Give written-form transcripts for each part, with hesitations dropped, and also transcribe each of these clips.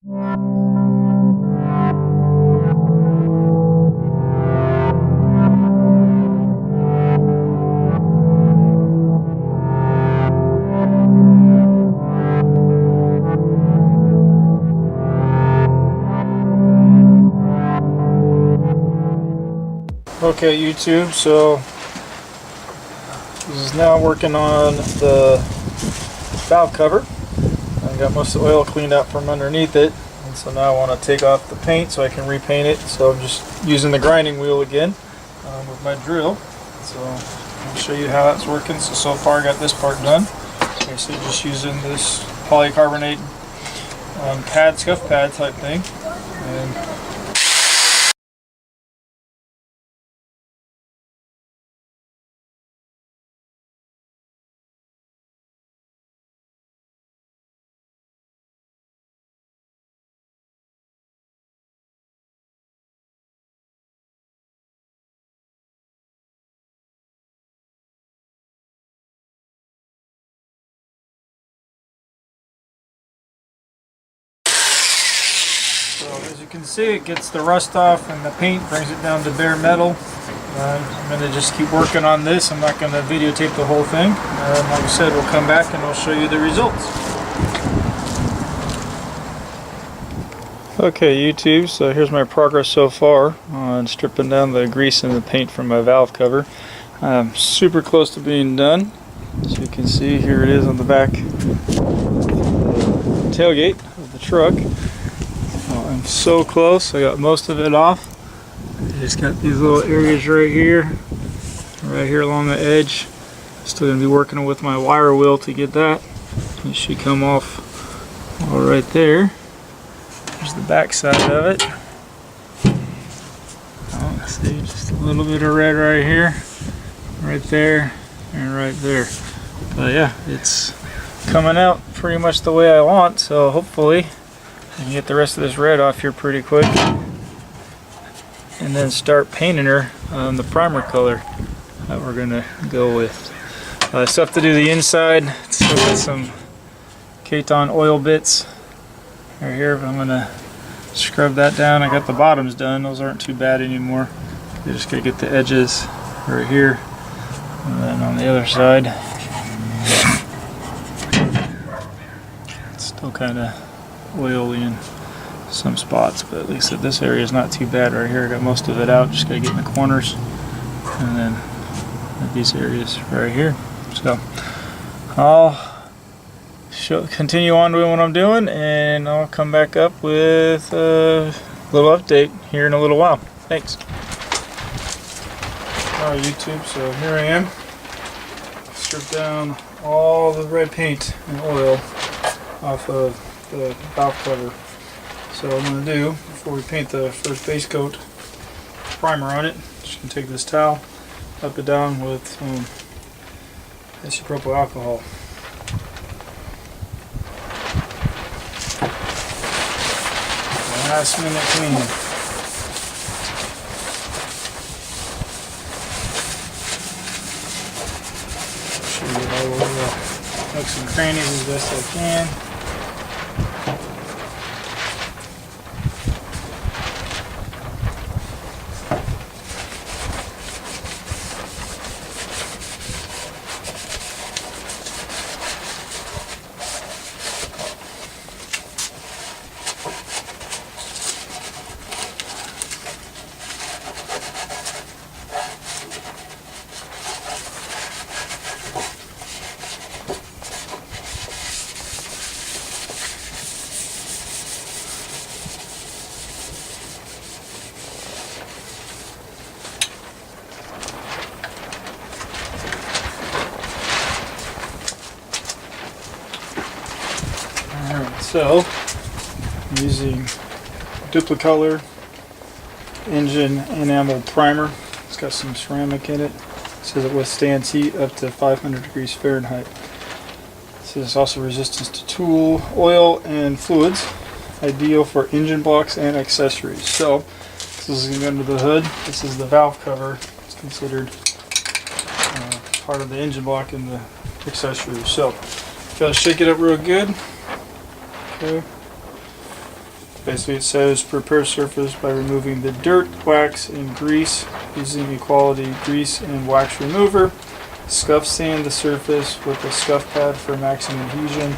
Okay, YouTube, so this is now working on the valve cover. I got most of the oil cleaned out from underneath it, and so now I want to take off the paint so I can repaint it. So I'm just using the grinding wheel again with my drill. So I'll show you how that's working. So far I got this part done. Okay, so just using this polycarbonate pad, scuff pad type thing. And so as you can see, it gets the rust off and the paint brings it down to bare metal. I'm going to just keep working on this. I'm not going to videotape the whole thing. Like I said, we'll come back and I'll show you the results. Okay, YouTube, so here's my progress so far on stripping down the grease and the paint from my valve cover. I'm super close to being done. As you can see, here it is on the back tailgate of the truck. I'm so close. I got most of it off. I just got these little areas right here along the edge. Still gonna be working with my wire wheel to get that. It should come off all right there. There's the back side of it. Oh, see, just a little bit of red right here, right there, and right there. But yeah, it's coming out pretty much the way I want. So hopefully I can get the rest of this red off here pretty quick, and then start painting her the primer color that we're gonna go with. Stuff to do the inside. Still got some Katon oil bits right here, but I'm gonna scrub that down. I got the bottoms done; those aren't too bad anymore. You just gotta get the edges right here, and then on the other side, it's still kind of oily in some spots, but at least this area is not too bad right here. I got most of it out, just gotta get in the corners, and then these areas right here. So I'll continue on doing what I'm doing, and I'll come back up with a little update here in a little while. Thanks. Alright, YouTube, so here I am. Stripped down all the red paint and oil off of the valve cover. So what I'm going to do, before we paint the first base coat primer on it, just going to take this towel, up it down with some isopropyl alcohol. Last minute cleaning. Show you all over the nooks and crannies as best I can. So, I'm using Duplicolor engine enamel primer. It's got some ceramic in it. It says it withstands heat up to 500 degrees Fahrenheit. It says it's also resistance to tool, oil, and fluids. Ideal for engine blocks and accessories. So, this is going to go under the hood. This is the valve cover. It's considered part of the engine block and the accessories. So, gotta shake it up real good. Okay. Basically it says prepare surface by removing the dirt, wax, and grease using a quality grease and wax remover. Scuff sand the surface with a scuff pad for maximum adhesion.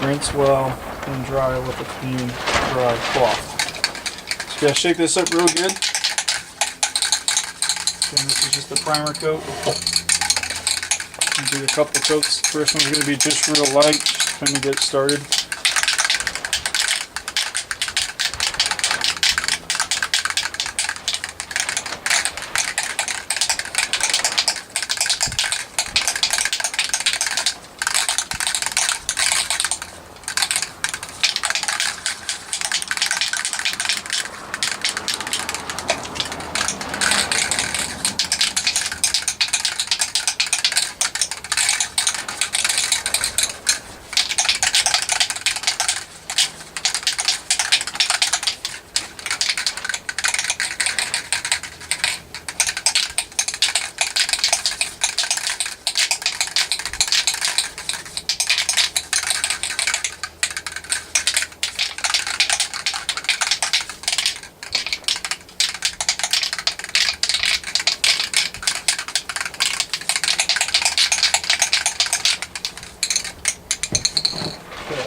Rinse well and dry with a clean, dry cloth. So you gotta shake this up real good. Again, this is just the primer coat. Do a couple coats. First one's gonna be just real light, just trying to get started.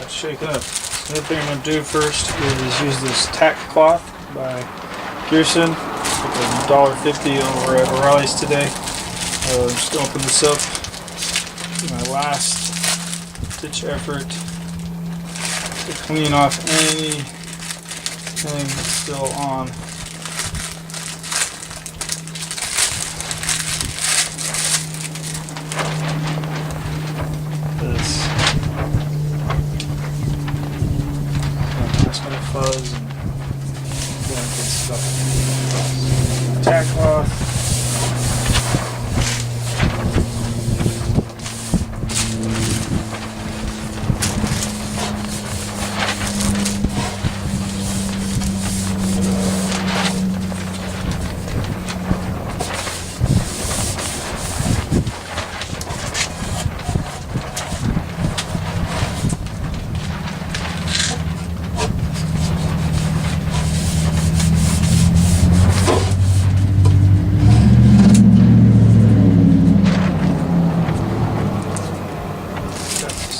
Shake it up. The other thing I'm going to do first is use this tack cloth by Pearson. It's $1.50 over at O'Reilly's today. I'm just going to open this up. My last ditch effort to clean off anything that's still on. This. Fuzz and good stuff. Tack cloth.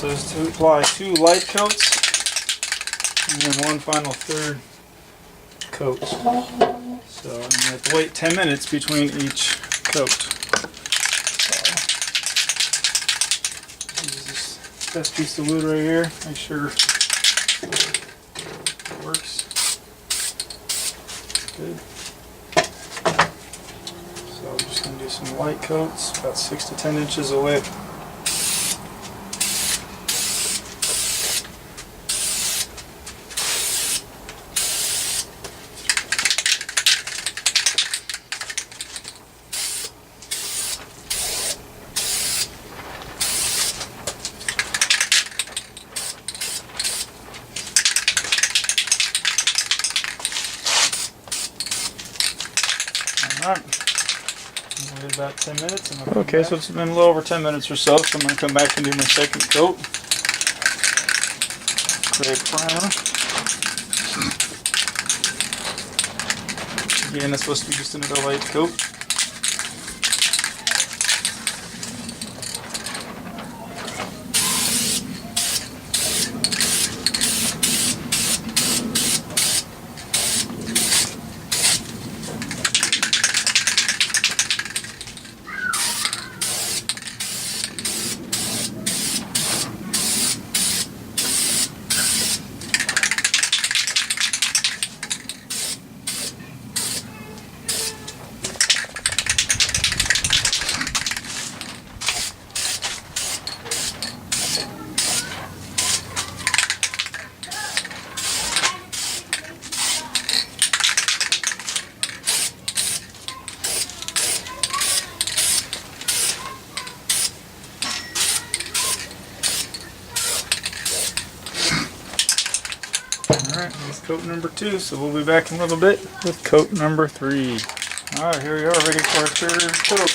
So is to apply 2 light coats and then one final third coat. So I'm going to have to wait 10 minutes between each coat. So use this best piece of wood right here. Make sure it works. Good. So I'm just going to do some light coats, about 6 to 10 inches away. Alright, wait about 10 minutes. Okay, so it's been a little over 10 minutes or so, so I'm going to come back and do my second coat. Gray primer. Again, that's supposed to be just another light coat. Alright, that's coat number 2, so we'll be back in a little bit with coat number 3. Alright, here we are, ready for our third coat.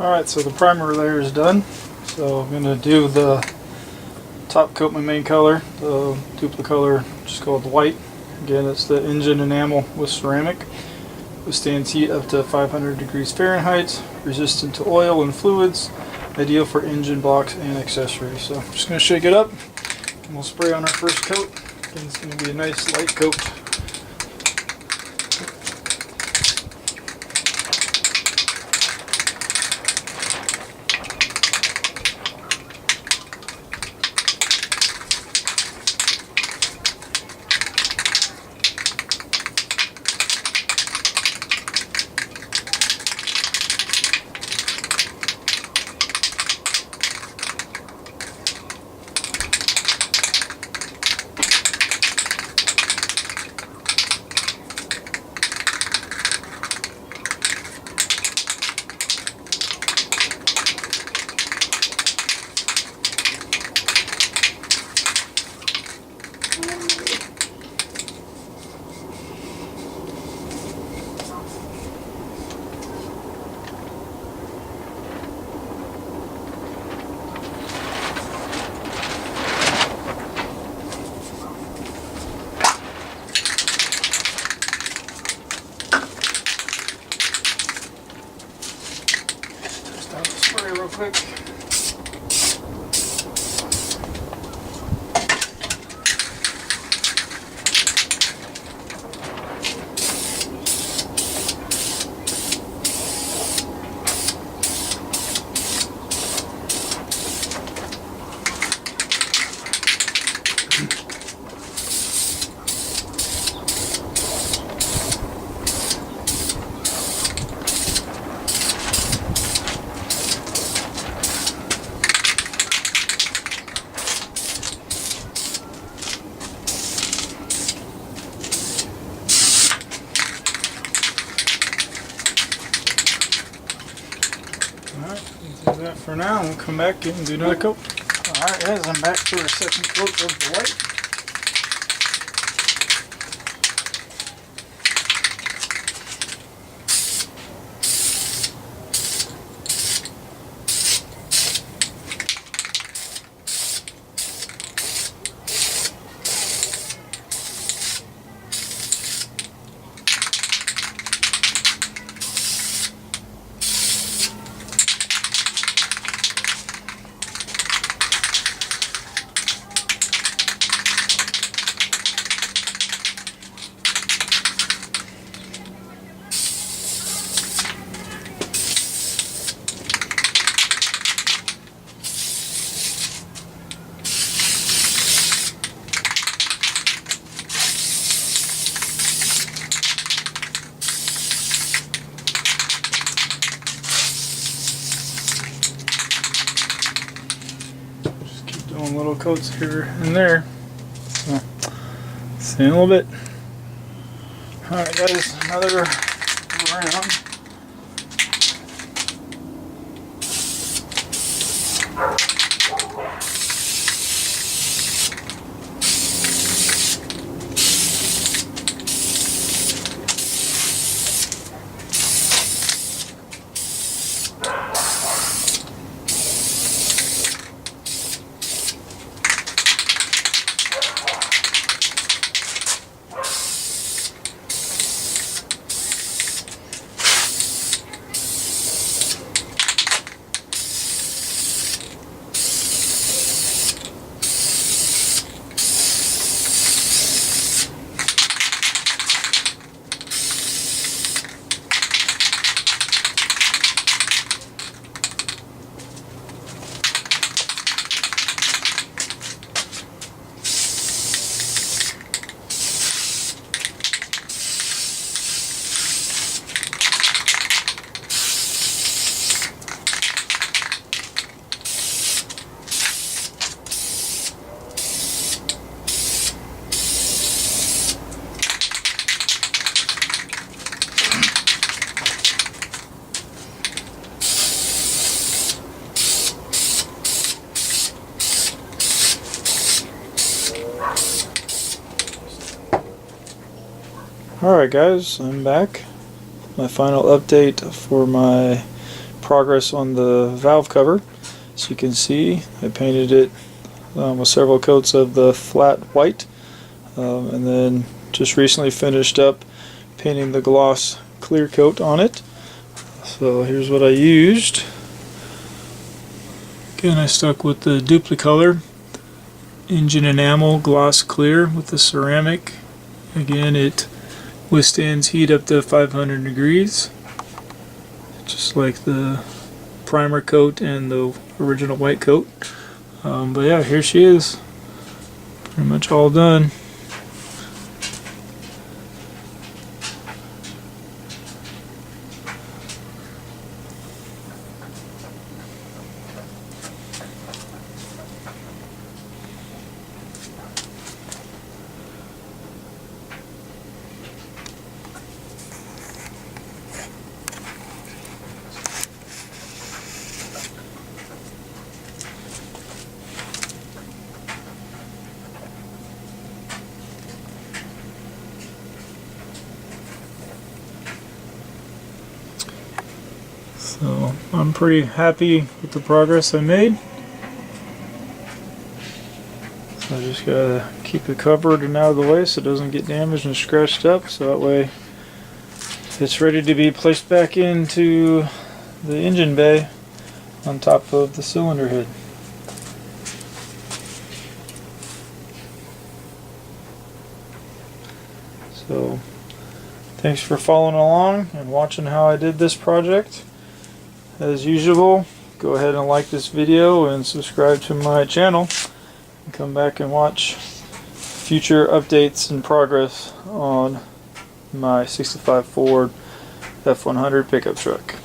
Alright, so the primer layer is done. So I'm going to do the top coat, my main color, the duplicate color, just called white. Again, it's the engine enamel with ceramic. Withstands heat up to 500 degrees Fahrenheit, resistant to oil and fluids, ideal for engine blocks and accessories. So I'm just going to shake it up and we'll spray on our first coat. Again, it's going to be a nice light coat. Real quick. Alright, we'll do that for now and we'll come back and do another coat. Alright guys, I'm back for a second coat of the white. Doing little coats here and there. So, see you in a little bit. Alright guys, another round. Alright guys, I'm back. My final update for my progress on the valve cover. As you can see, I painted it with several coats of the flat white, and then just recently finished up painting the gloss clear coat on it. So here's what I used. Again, I stuck with the Duplicolor engine enamel gloss clear with the ceramic. Again, it withstands heat up to 500 degrees, just like the primer coat and the original white coat. But yeah, here she is, pretty much all done. So I'm pretty happy with the progress I made. So I just gotta keep it covered and out of the way so it doesn't get damaged and scratched up, so that way it's ready to be placed back into the engine bay on top of the cylinder head. So thanks for following along and watching how I did this project. As usual, go ahead and like this video and subscribe to my channel, and come back and watch future updates and progress on my '65 Ford F100 pickup truck.